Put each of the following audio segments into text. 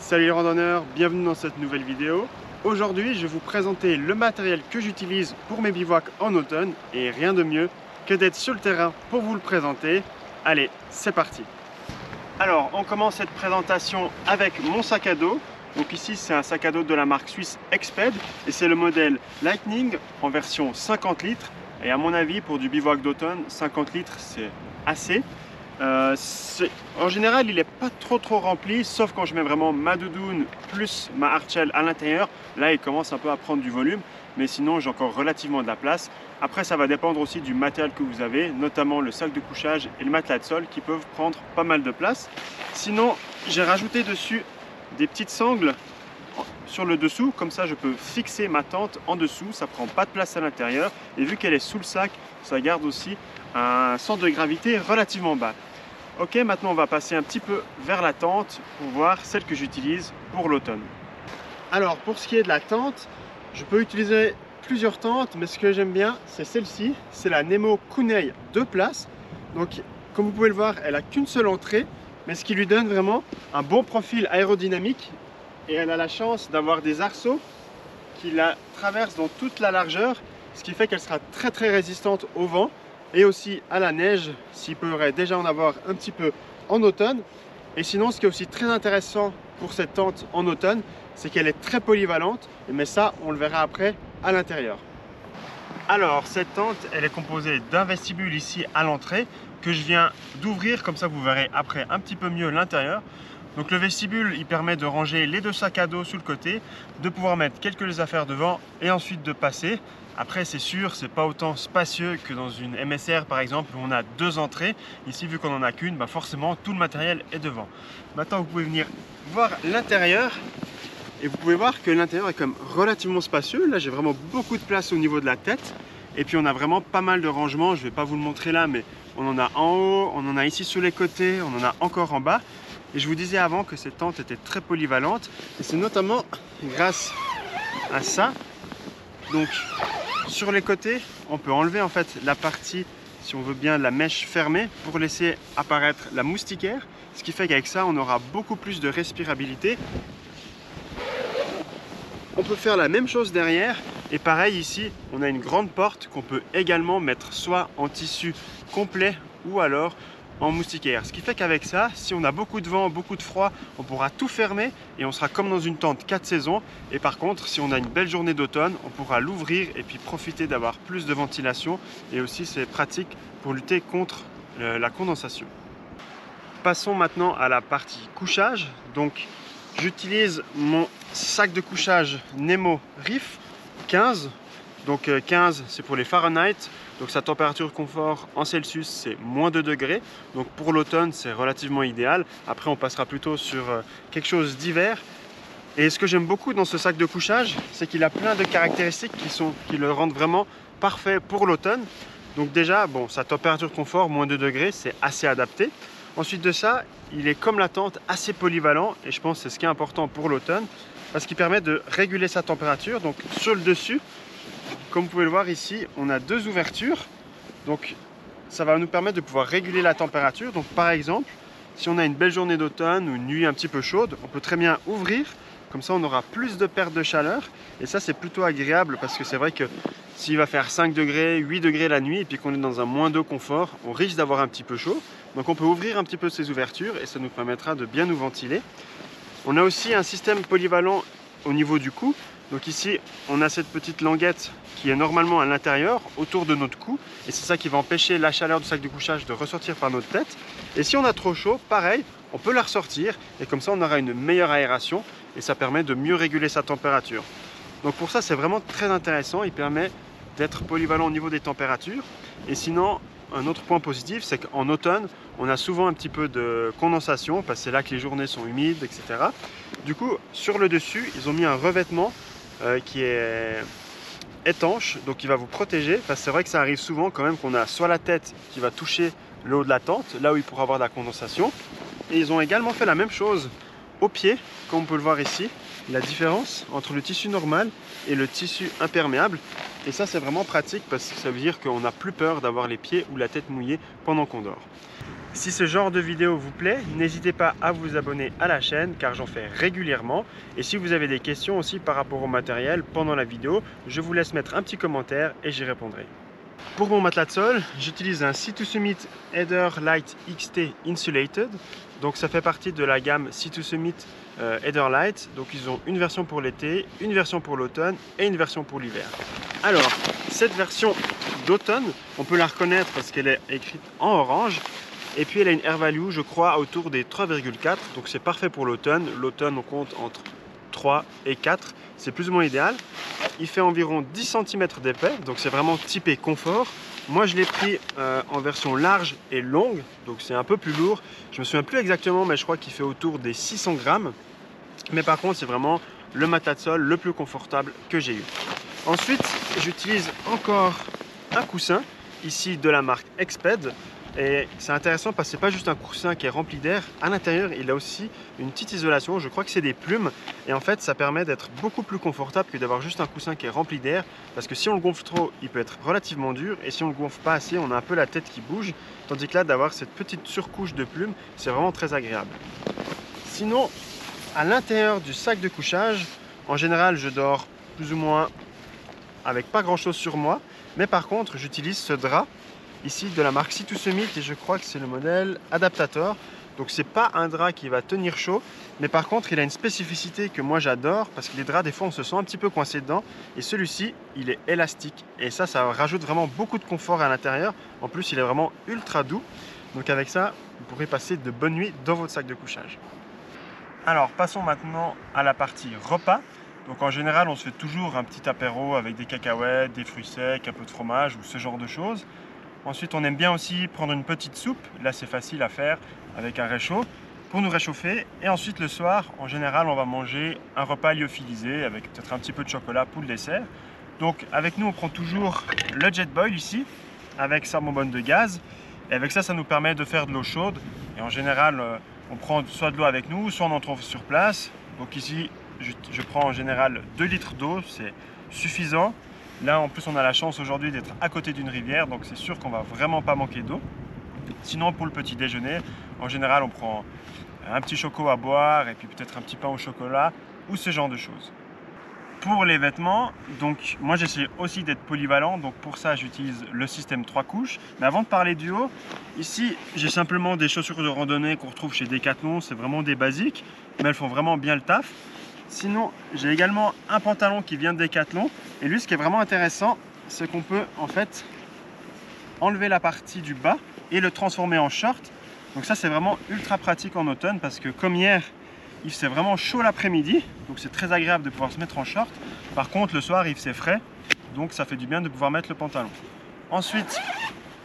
Salut les randonneurs, bienvenue dans cette nouvelle vidéo. Aujourd'hui, je vais vous présenter le matériel que j'utilise pour mes bivouacs en automne et rien de mieux que d'être sur le terrain pour vous le présenter. Allez, c'est parti. Alors, on commence cette présentation avec mon sac à dos. Donc ici, c'est un sac à dos de la marque suisse Exped et c'est le modèle Lightning en version 50 litres. Et à mon avis, pour du bivouac d'automne, 50 litres, c'est assez. En général, il n'est pas trop rempli, sauf quand je mets vraiment ma doudoune plus ma hardshell à l'intérieur. Là, il commence un peu à prendre du volume, mais sinon, j'ai encore relativement de la place. Après, ça va dépendre aussi du matériel que vous avez, notamment le sac de couchage et le matelas de sol qui peuvent prendre pas mal de place. Sinon, j'ai rajouté dessus des petites sangles sur le dessous, comme ça je peux fixer ma tente en dessous, ça prend pas de place à l'intérieur et vu qu'elle est sous le sac, ça garde aussi un centre de gravité relativement bas. Ok, maintenant on va passer un petit peu vers la tente pour voir celle que j'utilise pour l'automne. Alors pour ce qui est de la tente, je peux utiliser plusieurs tentes, mais ce que j'aime bien c'est celle-ci, c'est la Nemo Kunai 2 places. Donc comme vous pouvez le voir, elle a qu'une seule entrée, mais ce qui lui donne vraiment un bon profil aérodynamique. Et elle a la chance d'avoir des arceaux qui la traversent dans toute la largeur, ce qui fait qu'elle sera très résistante au vent et aussi à la neige, s'il pourrait déjà en avoir un petit peu en automne. Et sinon, ce qui est aussi très intéressant pour cette tente en automne, c'est qu'elle est très polyvalente, mais ça, on le verra après à l'intérieur. Alors, cette tente, elle est composée d'un vestibule ici à l'entrée que je viens d'ouvrir, comme ça vous verrez après un petit peu mieux l'intérieur. Donc le vestibule, il permet de ranger les deux sacs à dos sur le côté, de pouvoir mettre quelques affaires devant et ensuite de passer. Après, c'est sûr, c'est pas autant spacieux que dans une MSR par exemple où on a deux entrées. Ici, vu qu'on en a qu'une, forcément tout le matériel est devant. Maintenant, vous pouvez venir voir l'intérieur et vous pouvez voir que l'intérieur est quand même relativement spacieux. Là, j'ai vraiment beaucoup de place au niveau de la tête et puis on a vraiment pas mal de rangements. Je vais pas vous le montrer là, mais on en a en haut, on en a ici sur les côtés, on en a encore en bas. Et je vous disais avant que cette tente était très polyvalente et c'est notamment grâce à ça. Donc sur les côtés, on peut enlever en fait la partie, si on veut bien, la mèche fermée pour laisser apparaître la moustiquaire. Ce qui fait qu'avec ça, on aura beaucoup plus de respirabilité. On peut faire la même chose derrière et pareil ici, on a une grande porte qu'on peut également mettre soit en tissu complet ou alors en moustiquaire. Ce qui fait qu'avec ça, si on a beaucoup de vent, beaucoup de froid, on pourra tout fermer et on sera comme dans une tente 4 saisons. Et par contre, si on a une belle journée d'automne, on pourra l'ouvrir et puis profiter d'avoir plus de ventilation. Et aussi, c'est pratique pour lutter contre la condensation. Passons maintenant à la partie couchage. Donc, j'utilise mon sac de couchage Nemo Reef 15. Donc 15, c'est pour les Fahrenheit. Donc sa température confort en Celsius, c'est moins 2 degrés. Donc pour l'automne, c'est relativement idéal. Après, on passera plutôt sur quelque chose d'hiver. Et ce que j'aime beaucoup dans ce sac de couchage, c'est qu'il a plein de caractéristiques qui le rendent vraiment parfait pour l'automne. Donc déjà, bon, sa température confort, moins 2 degrés, c'est assez adapté. Ensuite de ça, il est comme la tente, assez polyvalent. Et je pense que c'est ce qui est important pour l'automne, parce qu'il permet de réguler sa température. Donc sur le dessus, comme vous pouvez le voir ici, on a deux ouvertures. Donc ça va nous permettre de pouvoir réguler la température. Donc par exemple, si on a une belle journée d'automne ou une nuit un petit peu chaude, on peut très bien ouvrir. Comme ça, on aura plus de perte de chaleur. Et ça, c'est plutôt agréable parce que c'est vrai que s'il va faire 5 degrés, 8 degrés la nuit et puis qu'on est dans un moins 2 confort, on risque d'avoir un petit peu chaud. Donc on peut ouvrir un petit peu ces ouvertures et ça nous permettra de bien nous ventiler. On a aussi un système polyvalent au niveau du cou. Donc ici, on a cette petite languette qui est normalement à l'intérieur, autour de notre cou. Et c'est ça qui va empêcher la chaleur du sac de couchage de ressortir par notre tête. Et si on a trop chaud, pareil, on peut la ressortir. Et comme ça, on aura une meilleure aération. Et ça permet de mieux réguler sa température. Donc pour ça, c'est vraiment très intéressant. Il permet d'être polyvalent au niveau des températures. Et sinon, un autre point positif, c'est qu'en automne, on a souvent un petit peu de condensation, parce que c'est là que les journées sont humides, etc. Du coup, sur le dessus, ils ont mis un revêtement qui est étanche, donc il va vous protéger, parce que c'est vrai que ça arrive souvent quand même qu'on a soit la tête qui va toucher le haut de la tente, là où il pourra avoir de la condensation. Et ils ont également fait la même chose au pied, comme on peut le voir ici, la différence entre le tissu normal et le tissu imperméable. Et ça, c'est vraiment pratique parce que ça veut dire qu'on n'a plus peur d'avoir les pieds ou la tête mouillés pendant qu'on dort. Si ce genre de vidéo vous plaît, n'hésitez pas à vous abonner à la chaîne car j'en fais régulièrement. Et si vous avez des questions aussi par rapport au matériel pendant la vidéo, je vous laisse mettre un petit commentaire et j'y répondrai. Pour mon matelas de sol, j'utilise un Sea2Summit Heather Light XT Insulated. Donc ça fait partie de la gamme Sea2Summit Heather Light. Donc ils ont une version pour l'été, une version pour l'automne et une version pour l'hiver. Alors, cette version d'automne, on peut la reconnaître parce qu'elle est écrite en orange. Et puis elle a une air value, je crois, autour des 3,4. Donc c'est parfait pour l'automne. L'automne, on compte entre 3 et 4. C'est plus ou moins idéal. Il fait environ 10 cm d'épais. Donc c'est vraiment typé confort. Moi, je l'ai pris en version large et longue. Donc c'est un peu plus lourd. Je me souviens plus exactement, mais je crois qu'il fait autour des 600 grammes. Mais par contre, c'est vraiment le matelas de sol le plus confortable que j'ai eu. Ensuite, j'utilise encore un coussin. Ici de la marque Exped. Et c'est intéressant parce que c'est pas juste un coussin qui est rempli d'air. À l'intérieur, il a aussi une petite isolation. Je crois que c'est des plumes. Et en fait, ça permet d'être beaucoup plus confortable que d'avoir juste un coussin qui est rempli d'air. Parce que si on le gonfle trop, il peut être relativement dur. Et si on le gonfle pas assez, on a un peu la tête qui bouge. Tandis que là, d'avoir cette petite surcouche de plumes, c'est vraiment très agréable. Sinon, à l'intérieur du sac de couchage, en général, je dors plus ou moins avec pas grand chose sur moi. Mais par contre, j'utilise ce drap ici de la marque Sea2Summit et je crois que c'est le modèle Adaptator. Donc c'est pas un drap qui va tenir chaud, mais par contre il a une spécificité que moi j'adore parce que les draps des fois on se sent un petit peu coincé dedans et celui-ci il est élastique et ça rajoute vraiment beaucoup de confort à l'intérieur. En plus il est vraiment ultra doux, donc avec ça vous pourrez passer de bonnes nuits dans votre sac de couchage. Alors passons maintenant à la partie repas. Donc en général on se fait toujours un petit apéro avec des cacahuètes, des fruits secs, un peu de fromage ou ce genre de choses. Ensuite, on aime bien aussi prendre une petite soupe. Là, c'est facile à faire avec un réchaud pour nous réchauffer. Et ensuite, le soir, en général, on va manger un repas lyophilisé avec peut-être un petit peu de chocolat pour le dessert. Donc, avec nous, on prend toujours le Jetboil ici, avec sa bonbonne de gaz. Et avec ça, ça nous permet de faire de l'eau chaude. Et en général, on prend soit de l'eau avec nous, soit on en trouve sur place. Donc ici, je prends en général 2 litres d'eau, c'est suffisant. Là, en plus, on a la chance aujourd'hui d'être à côté d'une rivière, donc c'est sûr qu'on va vraiment pas manquer d'eau. Sinon, pour le petit déjeuner, en général, on prend un petit choco à boire et puis peut-être un petit pain au chocolat ou ce genre de choses. Pour les vêtements, donc moi j'essaie aussi d'être polyvalent, donc pour ça j'utilise le système 3 couches. Mais avant de parler du haut, ici j'ai simplement des chaussures de randonnée qu'on retrouve chez Decathlon, c'est vraiment des basiques, mais elles font vraiment bien le taf. Sinon, j'ai également un pantalon qui vient de Decathlon. Et lui, ce qui est vraiment intéressant, c'est qu'on peut en fait enlever la partie du bas et le transformer en short. Donc ça, c'est vraiment ultra pratique en automne parce que comme hier, il faisait vraiment chaud l'après-midi. Donc c'est très agréable de pouvoir se mettre en short. Par contre, le soir, il faisait frais. Donc ça fait du bien de pouvoir mettre le pantalon. Ensuite,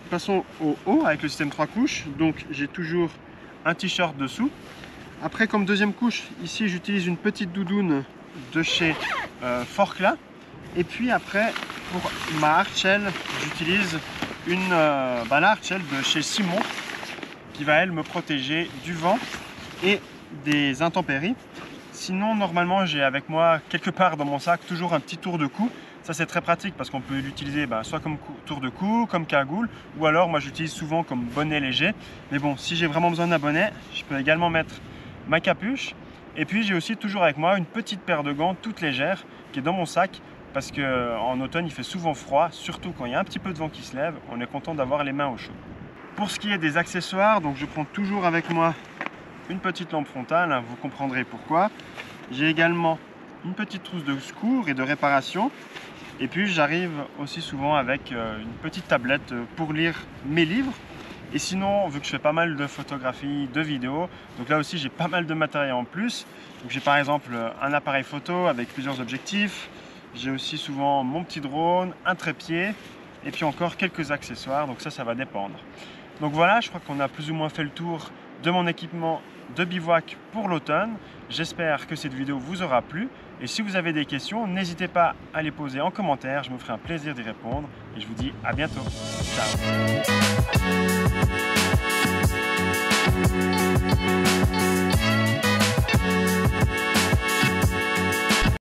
passons au haut avec le système 3 couches. Donc j'ai toujours un t-shirt dessous. Après, comme deuxième couche, ici j'utilise une petite doudoune de chez Forclaz. Et puis après, pour ma hardshell, j'utilise la hardshell de chez Simon qui va elle me protéger du vent et des intempéries. Sinon, normalement, j'ai avec moi quelque part dans mon sac toujours un petit tour de cou. Ça, c'est très pratique parce qu'on peut l'utiliser soit comme tour de cou, comme cagoule, ou alors moi j'utilise souvent comme bonnet léger. Mais bon, si j'ai vraiment besoin d'un bonnet, je peux également mettre ma capuche. Et puis j'ai aussi toujours avec moi une petite paire de gants toute légère qui est dans mon sac parce qu'en automne il fait souvent froid, surtout quand il y a un petit peu de vent qui se lève, on est content d'avoir les mains au chaud. Pour ce qui est des accessoires, donc je prends toujours avec moi une petite lampe frontale, vous comprendrez pourquoi. J'ai également une petite trousse de secours et de réparation. Et puis j'arrive aussi souvent avec une petite tablette pour lire mes livres. Et sinon, vu que je fais pas mal de photographies, de vidéos, donc là aussi j'ai pas mal de matériel en plus. Donc j'ai par exemple un appareil photo avec plusieurs objectifs. J'ai aussi souvent mon petit drone, un trépied et puis encore quelques accessoires. Donc ça va dépendre. Donc voilà, je crois qu'on a plus ou moins fait le tour de mon équipement de bivouac pour l'automne. J'espère que cette vidéo vous aura plu. Et si vous avez des questions, n'hésitez pas à les poser en commentaire. Je me ferai un plaisir d'y répondre. Et je vous dis à bientôt. Ciao.